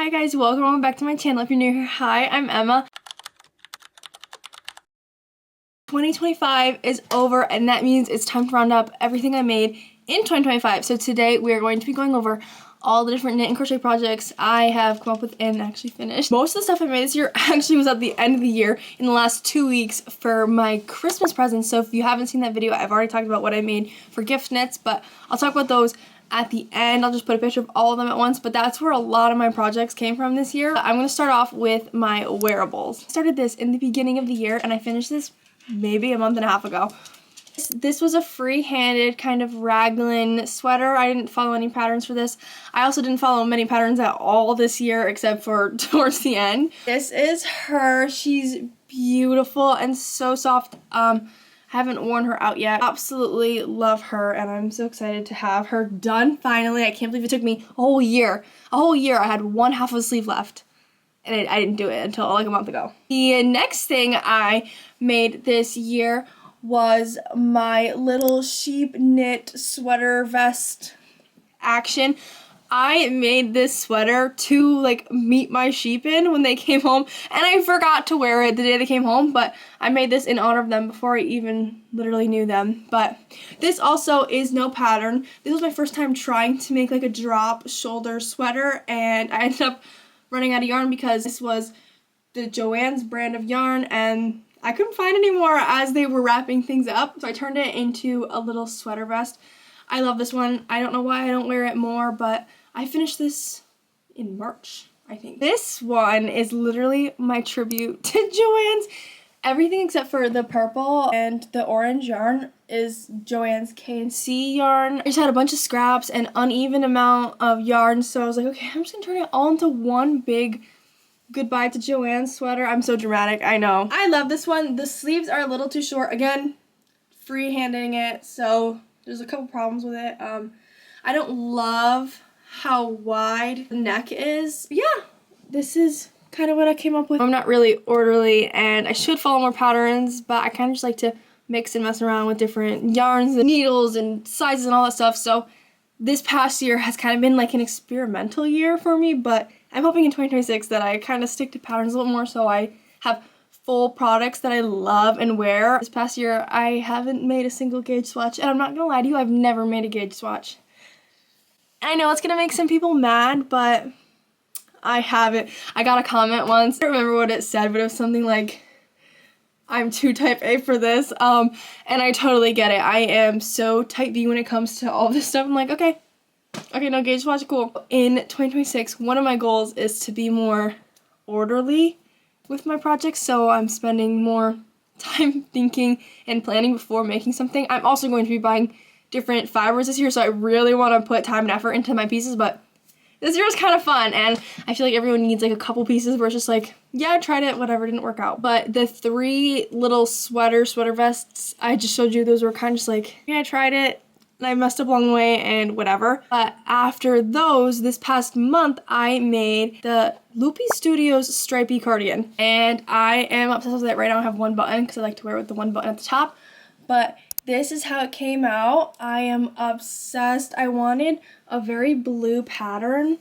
Hi guys, welcome back to my channel. If you're new here, hi, I'm Emma. 2025 is over and that means it's time to round up everything I made in 2025. So today we are going to be going over all the different knit and crochet projects I have come up with and actually finished. Most of the stuff I made this year actually was at the end of the year in the last 2 weeks for my Christmas presents. So if you haven't seen that video, I've already talked about what I made for gift knits, but I'll talk about those at the end. I'll just put a picture of all of them at once, but that's where a lot of my projects came from this year. I'm going to start off with my wearables. I started this in the beginning of the year and I finished this maybe a month and a half ago. This was a free-handed kind of raglan sweater. I didn't follow any patterns for this. I also didn't follow many patterns at all this year except for towards the end. This is her. She's beautiful and so soft. I haven't worn her out yet. Absolutely love her and I'm so excited to have her done finally. I can't believe it took me a whole year. A whole year. I had one half of a sleeve left and I didn't do it until like a month ago. The next thing I made this year was my little sheep knit sweater vest action. I made this sweater to like meet my sheep in when they came home and I forgot to wear it the day they came home, but I made this in honor of them before I even literally knew them. But this also is no pattern. This was my first time trying to make like a drop shoulder sweater and I ended up running out of yarn because this was the Joann's brand of yarn and I couldn't find any more as they were wrapping things up, so I turned it into a little sweater vest. I love this one. I don't know why I don't wear it more, but I finished this in March, I think. This one is literally my tribute to Joann's. Everything except for the purple and the orange yarn is Joann's K&C yarn. I just had a bunch of scraps and uneven amount of yarn, so I was like, okay, I'm just gonna turn it all into one big goodbye to Joann's sweater. I'm so dramatic, I know. I love this one. The sleeves are a little too short. Again, free-handing it, so there's a couple problems with it. I don't love how wide the neck is. But yeah, this is kind of what I came up with. I'm not really orderly and I should follow more patterns, but I kind of just like to mix and mess around with different yarns and needles and sizes and all that stuff. So this past year has kind of been like an experimental year for me, but I'm hoping in 2026 that I kind of stick to patterns a little more so I have full products that I love and wear. This past year I haven't made a single gauge swatch and I'm not gonna lie to you, I've never made a gauge swatch. I know it's gonna make some people mad, but I haven't. I got a comment once, I don't remember what it said, but it was something like, I'm too type A for this, and I totally get it. I am so type B when it comes to all this stuff. I'm like, okay, no gauge swatch, cool. In 2026, one of my goals is to be more orderly with my projects, so I'm spending more time thinking and planning before making something. I'm also going to be buying different fibers this year, so I really want to put time and effort into my pieces, but this year was kind of fun, and I feel like everyone needs like a couple pieces where it's just like, yeah, I tried it, whatever, didn't work out. But the 3 little sweater vests I just showed you, those were kind of just like, yeah, I tried it, and I messed up along the way, and whatever. But after those, this past month, I made the Loopy Studios stripy cardigan, and I am obsessed with it. Right now I have one button, because I like to wear it with the one button at the top, but this is how it came out. I am obsessed. I wanted a very blue pattern,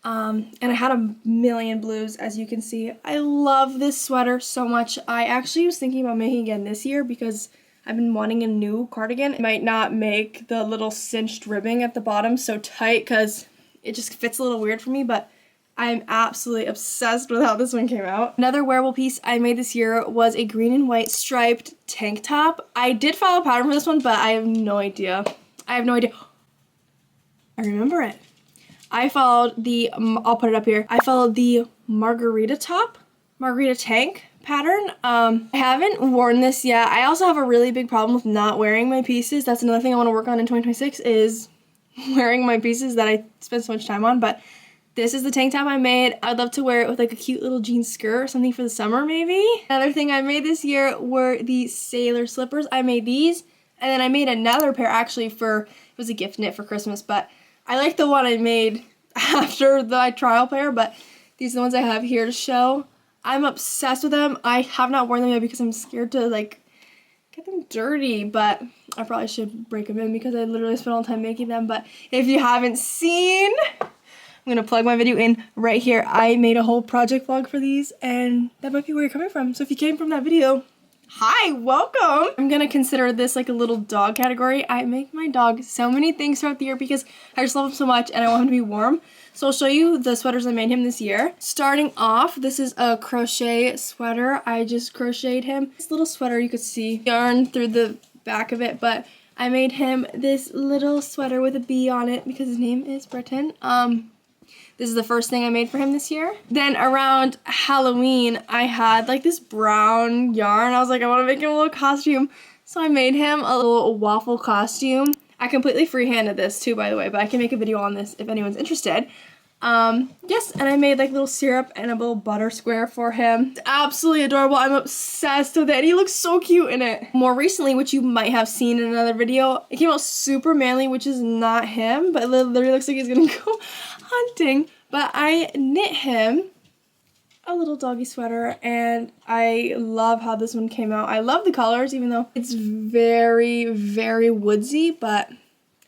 and I had a million blues, as you can see. I love this sweater so much. I actually was thinking about making it again this year because I've been wanting a new cardigan. It might not make the little cinched ribbing at the bottom so tight because it just fits a little weird for me, but I'm absolutely obsessed with how this one came out. Another wearable piece I made this year was a green and white striped tank top. I did follow a pattern for this one, but I have no idea. I remember it. I followed the, I'll put it up here. I followed the margarita tank pattern. I haven't worn this yet. I also have a really big problem with not wearing my pieces. That's another thing I want to work on in 2026 is wearing my pieces that I spend so much time on, but this is the tank top I made. I'd love to wear it with like a cute little jean skirt or something for the summer maybe. Another thing I made this year were the sailor slippers. I made these and then I made another pair actually for, it was a gift knit for Christmas, but I like the one I made after the trial pair, but these are the ones I have here to show. I'm obsessed with them. I have not worn them yet because I'm scared to like get them dirty, but I probably should break them in because I literally spent all the time making them. But if you haven't seen I'm gonna plug my video in right here. I made a whole project vlog for these, and that might be where you're coming from. So if you came from that video, hi, welcome! I'm gonna consider this like a little dog category. I make my dog so many things throughout the year because I just love him so much and I want him to be warm. So I'll show you the sweaters I made him this year. Starting off, this is a crochet sweater. I just crocheted him this little sweater. You could see yarn through the back of it, but I made him this little sweater with a bee on it because his name is Breton. This is the first thing I made for him this year. Then around Halloween, I had like this brown yarn. I was like, I want to make him a little costume. So I made him a little waffle costume. I completely freehanded this too, by the way, but I can make a video on this if anyone's interested. Yes, and I made like little syrup and a little butter square for him. It's absolutely adorable. I'm obsessed with it. He looks so cute in it. More recently, which you might have seen in another video, it came out super manly, which is not him, but it literally looks like he's gonna go hunting. But I knit him a little doggy sweater, and I love how this one came out. I love the colors, even though it's very, very woodsy, but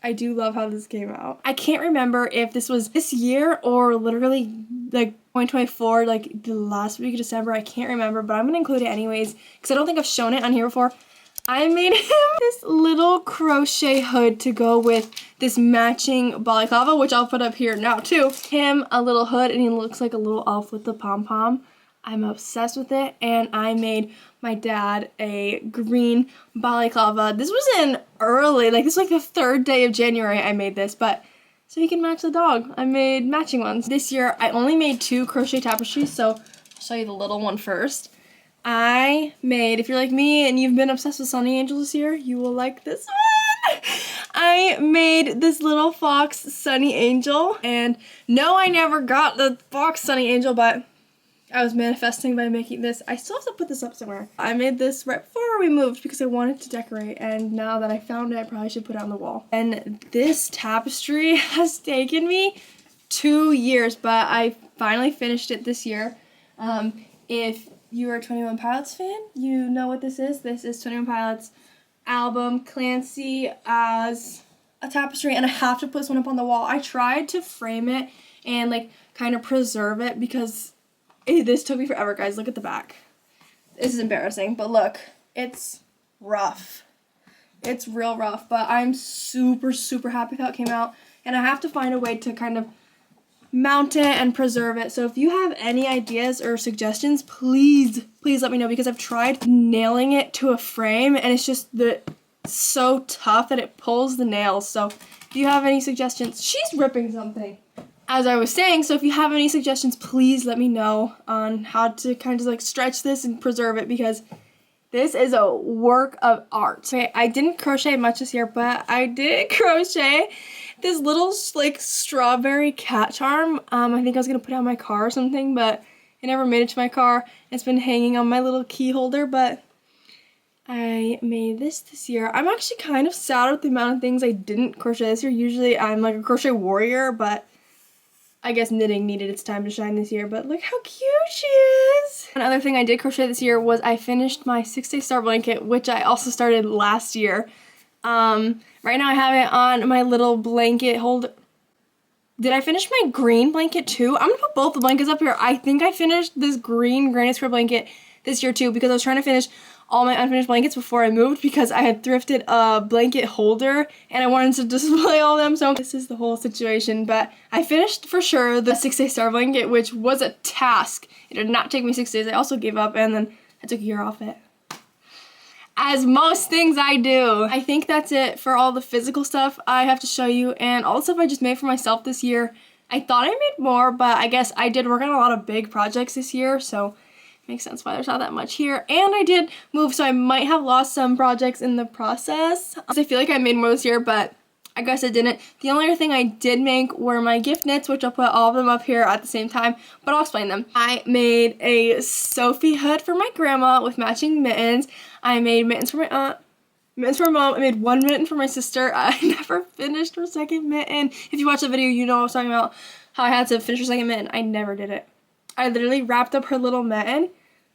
I do love how this came out. I can't remember if this was this year or literally like 2024, like the last week of December. I can't remember, but I'm gonna include it anyways because I don't think I've shown it on here before. I made him this little crochet hood to go with this matching balaclava, which I'll put up here now too. Him a little hood, and he looks like a little elf with the pom-pom. I'm obsessed with it, and I made my dad a green balaclava. This was in early, like this was like the 3rd day of January I made this, but so he can match the dog. I made matching ones. This year I only made 2 crochet tapestries, so I'll show you the little one first. I made, if you're like me and you've been obsessed with Sunny Angel this year, you will like this one. I made this little fox Sunny Angel, and no, I never got the fox Sunny Angel, but I was manifesting by making this. I still have to put this up somewhere. I made this right before we moved because I wanted to decorate, and now that I found it, I probably should put it on the wall. And this tapestry has taken me 2 years, but I finally finished it this year. If you're a 21 Pilots fan, you know what this is. This is 21 Pilots album, Clancy as a tapestry, and I have to put this one up on the wall. I tried to frame it and like kind of preserve it because this took me forever, guys. Look at the back. This is embarrassing, but look, it's rough. It's real rough, but I'm super, super happy with how it came out, and I have to find a way to kind of mount it and preserve it. So if you have any ideas or suggestions, please let me know, because I've tried nailing it to a frame and it's just so tough that it pulls the nails. So if you have any suggestions, she's ripping something. As I was saying, so if you have any suggestions, please let me know on how to kind of like stretch this and preserve it, because this is a work of art. Okay, I didn't crochet much this year, but I did crochet this little like strawberry cat charm. I think I was gonna put it on my car or something, but it never made it to my car. It's been hanging on my little key holder, but I made this year. I'm actually kind of sad with the amount of things I didn't crochet this year. Usually I'm like a crochet warrior, but I guess knitting needed its time to shine this year, but look how cute she is. Another thing I did crochet this year was I finished my 6-day star blanket, which I also started last year. Right now I have it on my little blanket holder. Did I finish my green blanket too? I'm gonna put both the blankets up here. I think I finished this green granny square blanket this year too, because I was trying to finish all my unfinished blankets before I moved, because I had thrifted a blanket holder and I wanted to display all of them. So this is the whole situation, but I finished for sure the 6-day star blanket, which was a task. It did not take me 6 days. I also gave up, and then I took a year off it. As most things I do. I think that's it for all the physical stuff I have to show you, and all the stuff I just made for myself this year. I thought I made more, but I guess I did work on a lot of big projects this year, so makes sense why there's not that much here. And I did move, so I might have lost some projects in the process. I feel like I made more this year, but I guess I didn't. The only other thing I did make were my gift knits, which I'll put all of them up here at the same time, but I'll explain them. I made a Sophie hood for my grandma with matching mittens. I made mittens for my aunt, mittens for my mom. I made one mitten for my sister. I never finished her second mitten. If you watch the video, you know what I was talking about, how I had to finish her second mitten. I never did it. I literally wrapped up her little mitten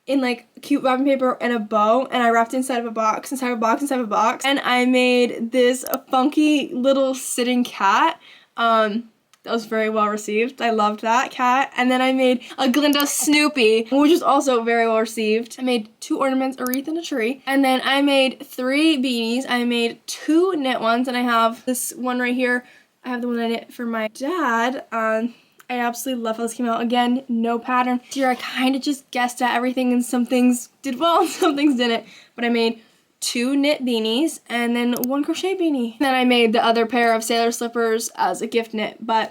in like cute wrapping paper and a bow, and I wrapped it inside of a box, inside of a box, inside of a box, and I made this funky little sitting cat that That was very well received. I loved that cat. And then I made a Glinda Snoopy, which was also very well received. I made 2 ornaments, a wreath and a tree. And then I made 3 beanies. I made 2 knit ones, and I have this one right here. I have the one I knit for my dad. I absolutely love how this came out. Again, no pattern. Here I kind of just guessed at everything, and some things did well and some things didn't. But I made 2 knit beanies and then 1 crochet beanie. Then I made the other pair of sailor slippers as a gift knit. But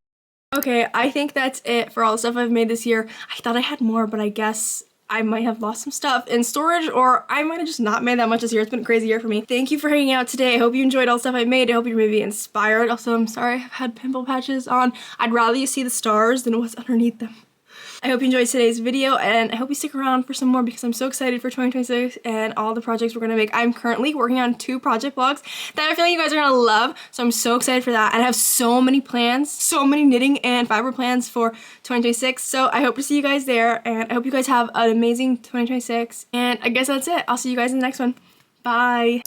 okay, I think that's it for all the stuff I've made this year. I thought I had more, but I guess I might have lost some stuff in storage, or I might have just not made that much this year. It's been a crazy year for me. Thank you for hanging out today. I hope you enjoyed all the stuff I made. I hope you're maybe inspired. Also, I'm sorry I've had pimple patches on. I'd rather you see the stars than what's underneath them. I hope you enjoyed today's video, and I hope you stick around for some more because I'm so excited for 2026 and all the projects we're going to make. I'm currently working on 2 project vlogs that I feel like you guys are going to love, so I'm so excited for that. And I have so many plans, so many knitting and fiber plans for 2026, so I hope to see you guys there, and I hope you guys have an amazing 2026, and I guess that's it. I'll see you guys in the next one. Bye!